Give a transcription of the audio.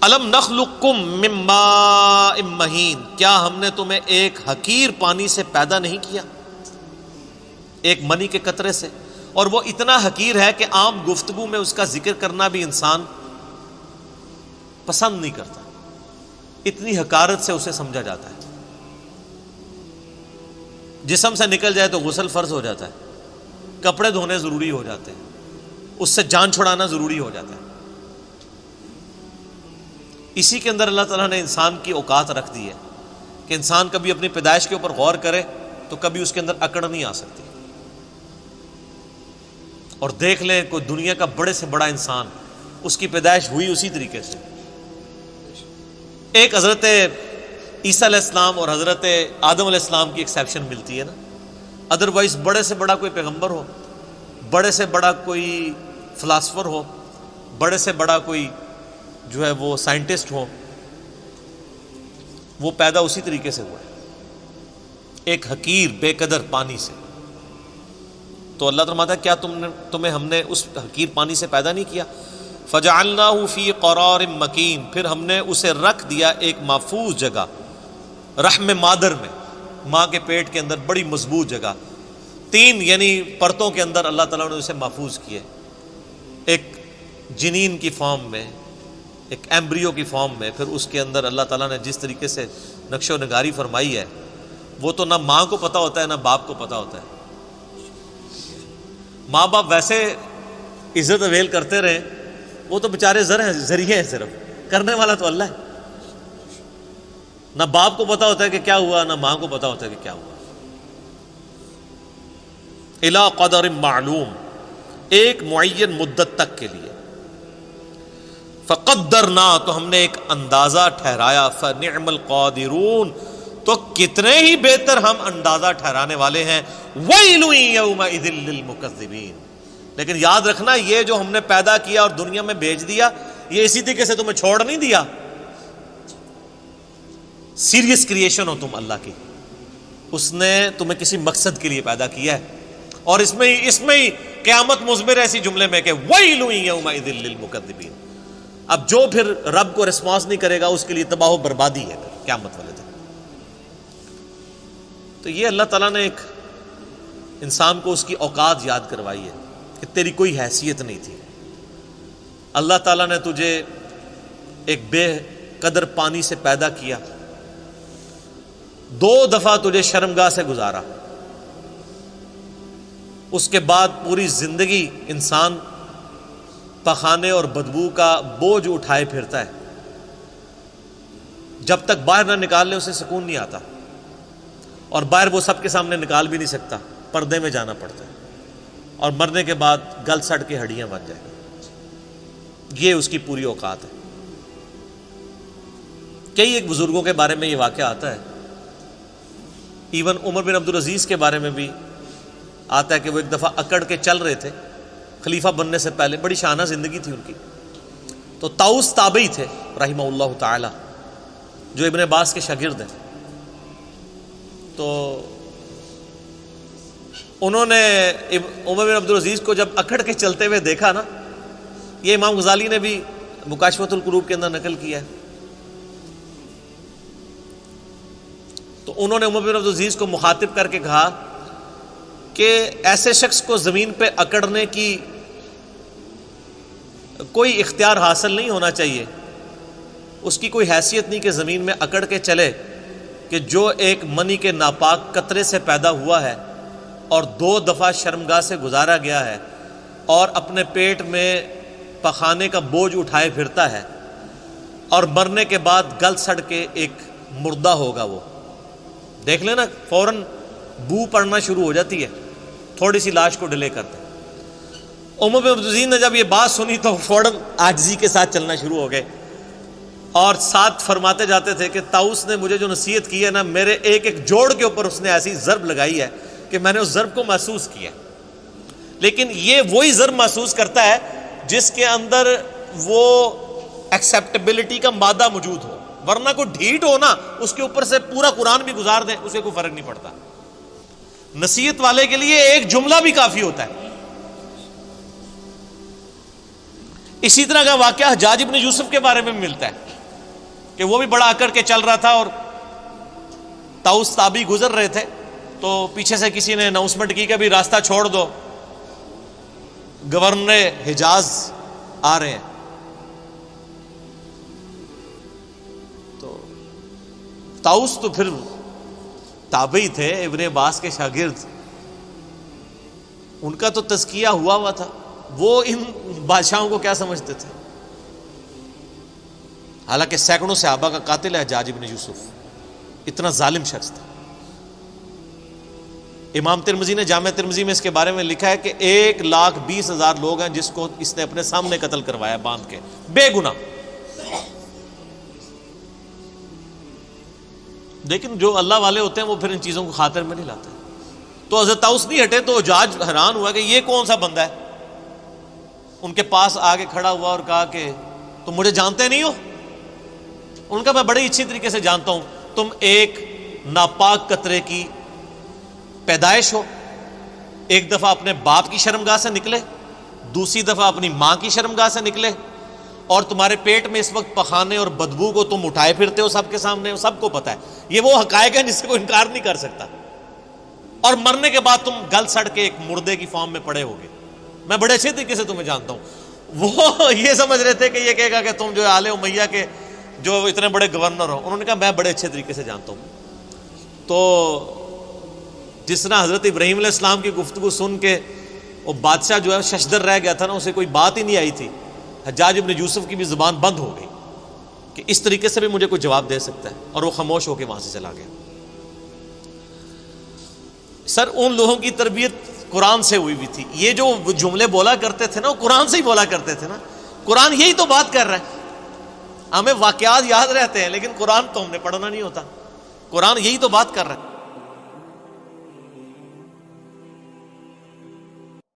الم نخلقکم من ماء مہین، کیا ہم نے تمہیں ایک حقیر پانی سے پیدا نہیں کیا، ایک منی کے قطرے سے، اور وہ اتنا حقیر ہے کہ عام گفتگو میں اس کا ذکر کرنا بھی انسان پسند نہیں کرتا، اتنی حقارت سے اسے سمجھا جاتا ہے۔ جسم سے نکل جائے تو غسل فرض ہو جاتا ہے، کپڑے دھونے ضروری ہو جاتے ہیں، اس سے جان چھڑانا ضروری ہو جاتا ہے۔ اسی کے اندر اللہ تعالیٰ نے انسان کی اوقات رکھ دی ہے کہ انسان کبھی اپنی پیدائش کے اوپر غور کرے تو کبھی اس کے اندر اکڑ نہیں آ سکتی۔ اور دیکھ لیں کوئی دنیا کا بڑے سے بڑا انسان، اس کی پیدائش ہوئی اسی طریقے سے۔ ایک حضرت عیسیٰ علیہ السلام اور حضرت آدم علیہ السلام کی ایکسیپشن ملتی ہے نا، ادروائز بڑے سے بڑا کوئی پیغمبر ہو، بڑے سے بڑا کوئی فلاسفر ہو، بڑے سے بڑا کوئی جو ہے وہ سائنٹسٹ ہو، وہ پیدا اسی طریقے سے ہوا ہے، ایک حقیر بے قدر پانی سے۔ تو اللہ فرماتا ہے کیا تمہیں ہم نے اس حقیر پانی سے پیدا نہیں کیا؟ فجعلناہ فی قرار مکین، پھر ہم نے اسے رکھ دیا ایک محفوظ جگہ، رحم مادر میں، ماں کے پیٹ کے اندر بڑی مضبوط جگہ، 3 یعنی پرتوں کے اندر اللہ تعالیٰ نے اسے محفوظ کیا، ایک جنین کی فارم میں، ایک ایمبریو کی فارم میں، پھر اس کے اندر اللہ تعالیٰ نے جس طریقے سے نقش و نگاری فرمائی ہے وہ تو نہ ماں کو پتہ ہوتا ہے نہ باپ کو پتہ ہوتا ہے۔ ماں باپ ویسے عزت اویل کرتے رہے، وہ تو بیچارے ذریعے ہیں، صرف کرنے والا تو اللہ ہے۔ نہ باپ کو پتہ ہوتا ہے کہ کیا ہوا، نہ ماں کو پتہ ہوتا ہے کہ کیا ہوا۔ الی قدر معلوم، ایک معین مدت تک کے لیے۔ فقدرنا، تو ہم نے ایک اندازہ ٹھہرایا، فنعم القادرون، تو کتنے ہی بہتر ہم اندازہ ٹھہرانے والے ہیں۔ ویل یومئذ للمکذبین، لیکن یاد رکھنا یہ جو ہم نے پیدا کیا اور دنیا میں بھیج دیا، یہ اسی طریقے سے تمہیں چھوڑ نہیں دیا۔ سیریس کریشن ہو تم اللہ کی، اس نے تمہیں کسی مقصد کے لیے پیدا کیا ہے، اور اس میں ہی قیامت مضمر ایسی جملے میں کہ ویل یومئذ للمکذبین۔ اب جو پھر رب کو ریسپانس نہیں کرے گا اس کے لیے تباہ و بربادی ہے پھر قیامت والے دن۔ تو یہ اللہ تعالیٰ نے ایک انسان کو اس کی اوقات یاد کروائی ہے کہ تیری کوئی حیثیت نہیں تھی، اللہ تعالیٰ نے تجھے ایک بے قدر پانی سے پیدا کیا، 2 دفعہ تجھے شرمگاہ سے گزارا، اس کے بعد پوری زندگی انسان پخانے اور بدبو کا بوجھ اٹھائے پھرتا ہے، جب تک باہر نہ نکال لے اسے سکون نہیں آتا، اور باہر وہ سب کے سامنے نکال بھی نہیں سکتا، پردے میں جانا پڑتا ہے، اور مرنے کے بعد گل سڑ کے ہڈیاں بن جائیں گی۔ یہ اس کی پوری اوقات ہے۔ کئی ایک بزرگوں کے بارے میں یہ واقعہ آتا ہے، ایون عمر بن عبدالعزیز کے بارے میں بھی آتا ہے کہ وہ ایک دفعہ اکڑ کے چل رہے تھے خلیفہ بننے سے پہلے، بڑی شانہ زندگی تھی ان کی۔ تو طاؤس تابعی تھے رحمہ اللہ تعالی، جو ابن عباس کے شاگرد ہیں۔ تو انہوں نے عمر بن عبدالعزیز کو جب اکڑ کے چلتے ہوئے دیکھا نا، یہ امام غزالی نے بھی مکاشفۃ القلوب کے اندر نقل کیا ہے، تو انہوں نے عمر بن عبدالعزیز کو مخاطب کر کے کہا کہ ایسے شخص کو زمین پہ اکڑنے کی کوئی اختیار حاصل نہیں ہونا چاہیے، اس کی کوئی حیثیت نہیں کہ زمین میں اکڑ کے چلے، کہ جو ایک منی کے ناپاک قطرے سے پیدا ہوا ہے اور 2 دفعہ شرمگاہ سے گزارا گیا ہے، اور اپنے پیٹ میں پخانے کا بوجھ اٹھائے پھرتا ہے، اور مرنے کے بعد گل سڑ کے ایک مردہ ہوگا۔ وہ دیکھ لینا فوراً بو پڑنا شروع ہو جاتی ہے، تھوڑی سی لاش کو ڈیلے کرتے ہیں۔ عمر بن عبدالعزیز نے جب یہ بات سنی تو فوراً عاجزی کے ساتھ چلنا شروع ہو گئے، اور ساتھ فرماتے جاتے تھے کہ طاؤس نے مجھے جو نصیحت کی ہے نا، میرے ایک ایک جوڑ کے اوپر اس نے ایسی ضرب لگائی ہے کہ میں نے اس ضرب کو محسوس کیا۔ لیکن یہ وہی ضرب محسوس کرتا ہے جس کے اندر وہ ایکسیپٹیبلٹی کا مادہ موجود ہو، ورنہ کوئی ڈھیٹ ہو نا، اس کے اوپر سے پورا قرآن بھی گزار دیں اسے کوئی فرق نہیں پڑتا۔ نصیحت والے کے لیے ایک جملہ بھی کافی ہوتا ہے۔ اسی طرح کا واقعہ حجاج ابن یوسف کے بارے میں ملتا ہے۔ کہ وہ بھی بڑا اکڑ کے چل رہا تھا اور طاؤس تابی گزر رہے تھے تو پیچھے سے کسی نے اناؤنسمنٹ کی کہ ابھی راستہ چھوڑ دو، گورنر حجاز آ رہے ہیں۔ تو طاؤس تو پھر تابعی تھے، ابن عباس کے شاگرد، ان کا تو تزکیہ ہوا تھا، وہ ان بادشاہوں کو کیا سمجھتے تھے؟ حالانکہ سینکڑوں صحابہ کا قاتل ہے حجاج ابن یوسف، اتنا ظالم شخص تھا۔ امام ترمذی نے جامع ترمذی میں اس کے بارے میں لکھا ہے کہ 1,20,000 لوگ ہیں جس کو اس نے اپنے سامنے قتل کروایا باندھ کے، بے گناہ۔ لیکن جو اللہ والے ہوتے ہیں وہ پھر ان چیزوں کو خاطر میں نہیں لاتے۔ تو حضرت طاؤس نہیں ہٹے تو حجاج حیران ہوا کہ یہ کون سا بندہ ہے۔ ان کے پاس آگے کھڑا ہوا اور کہا کہ تم مجھے جانتے نہیں ہو؟ ان کا میں بڑی اچھی طریقے سے جانتا ہوں، تم ایک ناپاک قطرے کی پیدائش ہو، ایک دفعہ اپنے باپ کی شرمگاہ سے نکلے، دوسری دفعہ اپنی ماں کی شرمگاہ سے نکلے، اور تمہارے پیٹ میں اس وقت پخانے اور بدبو کو تم اٹھائے پھرتے ہو سب کے سامنے، سب کو پتہ ہے، یہ وہ حقائق ہیں جس سے کوئی انکار نہیں کر سکتا، اور مرنے کے بعد تم گل سڑ کے ایک مردے کی فارم میں پڑے ہوگے، میں بڑے اچھے طریقے سے تمہیں جانتا ہوں۔ وہ یہ سمجھ رہے تھے کہ یہ کہے گا کہ تم جو آل امیہ کے جو اتنے بڑے گورنر ہو، انہوں نے کہا میں بڑے اچھے طریقے سے جانتا ہوں۔ تو جس طرح حضرت ابراہیم علیہ السلام کی گفتگو سن کے وہ بادشاہ جو ہے ششدر رہ گیا تھا نا، اسے کوئی بات ہی نہیں آئی تھی، حجاج ابن یوسف کی بھی زبان بند ہو گئی کہ اس طریقے سے بھی مجھے کوئی جواب دے سکتا ہے، اور وہ خاموش ہو کے وہاں سے چلا گیا۔ سر ان لوگوں کی تربیت قرآن سے ہوئی ہوئی تھی، یہ جو جملے بولا کرتے تھے نا وہ قرآن سے ہی بولا کرتے تھے نا، قرآن یہی تو بات کر رہا ہے۔ ہمیں واقعات یاد رہتے ہیں لیکن قرآن تو ہم نے پڑھنا نہیں ہوتا، قرآن یہی تو بات کر رہا ہے۔